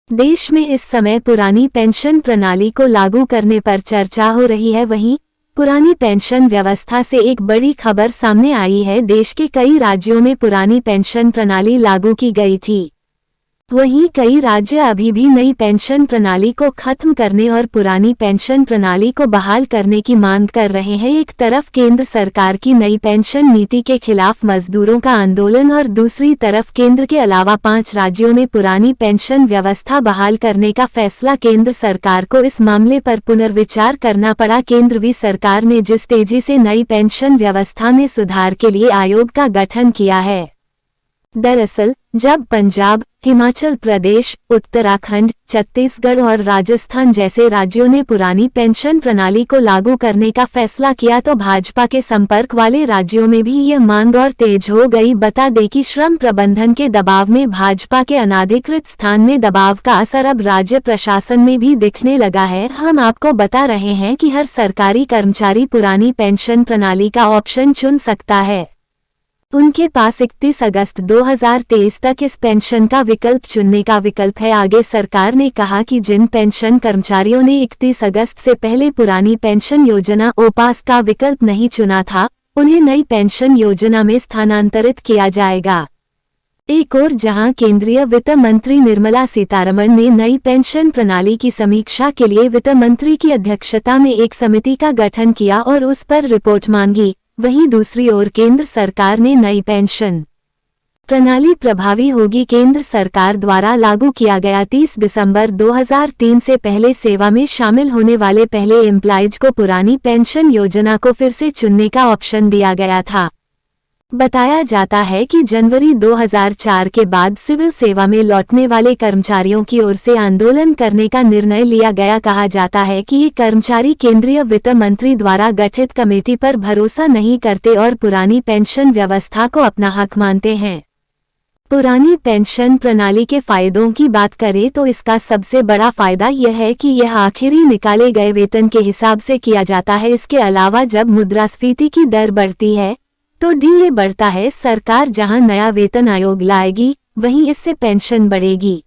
देश में इस समय पुरानी पेंशन प्रणाली को लागू करने पर चर्चा हो रही है। वहीं पुरानी पेंशन व्यवस्था से एक बड़ी खबर सामने आई है। देश के कई राज्यों में पुरानी पेंशन प्रणाली लागू की गई थी। वहीं कई राज्य अभी भी नई पेंशन प्रणाली को खत्म करने और पुरानी पेंशन प्रणाली को बहाल करने की मांग कर रहे हैं। एक तरफ केंद्र सरकार की नई पेंशन नीति के खिलाफ मजदूरों का आंदोलन और दूसरी तरफ केंद्र के अलावा 5 राज्यों में पुरानी पेंशन व्यवस्था बहाल करने का फैसला। केंद्र सरकार को इस मामले पर पुनर्विचार करना पड़ा। केंद्रीय सरकार ने जिस तेजी से नई पेंशन व्यवस्था में सुधार के लिए आयोग का गठन किया है। दरअसल जब पंजाब, हिमाचल प्रदेश, उत्तराखंड, छत्तीसगढ़ और राजस्थान जैसे राज्यों ने पुरानी पेंशन प्रणाली को लागू करने का फैसला किया तो भाजपा के संपर्क वाले राज्यों में भी ये मांग और तेज हो गई। बता दें कि श्रम प्रबंधन के दबाव में भाजपा के अनाधिकृत स्थान में दबाव का असर अब राज्य प्रशासन में भी दिखने लगा है। हम आपको बता रहे हैं कि हर सरकारी कर्मचारी पुरानी पेंशन प्रणाली का ऑप्शन चुन सकता है। उनके पास 31 अगस्त 2023 तक इस पेंशन का विकल्प चुनने का विकल्प है। आगे सरकार ने कहा कि जिन पेंशन कर्मचारियों ने 31 अगस्त से पहले पुरानी पेंशन योजना ओपास का विकल्प नहीं चुना था, उन्हें नई पेंशन योजना में स्थानांतरित किया जाएगा। एक और जहां केंद्रीय वित्त मंत्री निर्मला सीतारमण ने नई पेंशन प्रणाली की समीक्षा के लिए वित्त मंत्री की अध्यक्षता में एक समिति का गठन किया और उस पर रिपोर्ट मांगी, वहीं दूसरी ओर केंद्र सरकार ने नई पेंशन प्रणाली प्रभावी होगी। केंद्र सरकार द्वारा लागू किया गया 30 दिसंबर 2003 से पहले सेवा में शामिल होने वाले पहले एम्प्लॉयज को पुरानी पेंशन योजना को फिर से चुनने का ऑप्शन दिया गया था। बताया जाता है कि जनवरी 2004 के बाद सिविल सेवा में लौटने वाले कर्मचारियों की ओर से आंदोलन करने का निर्णय लिया गया। कहा जाता है कि ये कर्मचारी केंद्रीय वित्त मंत्री द्वारा गठित कमेटी पर भरोसा नहीं करते और पुरानी पेंशन व्यवस्था को अपना हक मानते हैं। पुरानी पेंशन प्रणाली के फायदों की बात करें तो इसका सबसे बड़ा फायदा यह है कि यह आखिरी निकाले गए वेतन के हिसाब से किया जाता है। इसके अलावा जब मुद्रास्फीति की दर बढ़ती है तो डीए बढ़ता है। सरकार जहां नया वेतन आयोग लाएगी वहीं इससे पेंशन बढ़ेगी।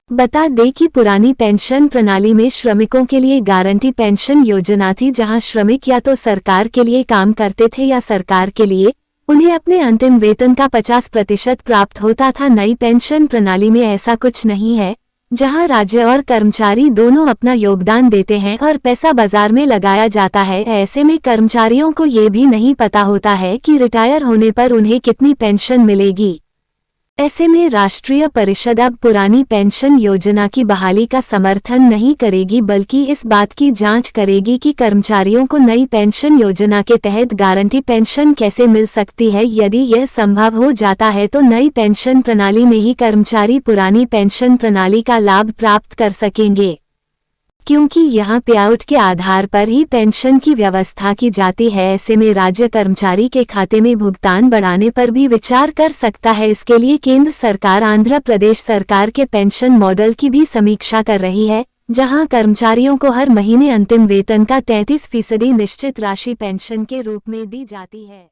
बता दें कि पुरानी पेंशन प्रणाली में श्रमिकों के लिए गारंटी पेंशन योजना थी, जहां श्रमिक या तो सरकार के लिए काम करते थे या सरकार के लिए उन्हें अपने अंतिम वेतन का 50% प्राप्त होता था। नई पेंशन प्रणाली में ऐसा कुछ नहीं है, जहां राज्य और कर्मचारी दोनों अपना योगदान देते हैं और पैसा बाजार में लगाया जाता है। ऐसे में कर्मचारियों को ये भी नहीं पता होता है कि रिटायर होने पर उन्हें कितनी पेंशन मिलेगी। ऐसे में राष्ट्रीय परिषद अब पुरानी पेंशन योजना की बहाली का समर्थन नहीं करेगी, बल्कि इस बात की जांच करेगी कि कर्मचारियों को नई पेंशन योजना के तहत गारंटी पेंशन कैसे मिल सकती है। यदि यह संभव हो जाता है तो नई पेंशन प्रणाली में ही कर्मचारी पुरानी पेंशन प्रणाली का लाभ प्राप्त कर सकेंगे, क्योंकि यहाँ पेआउट के आधार पर ही पेंशन की व्यवस्था की जाती है। ऐसे में राज्य कर्मचारी के खाते में भुगतान बढ़ाने पर भी विचार कर सकता है। इसके लिए केंद्र सरकार आंध्र प्रदेश सरकार के पेंशन मॉडल की भी समीक्षा कर रही है, जहां कर्मचारियों को हर महीने अंतिम वेतन का 33% निश्चित राशि पेंशन के रूप में दी जाती है।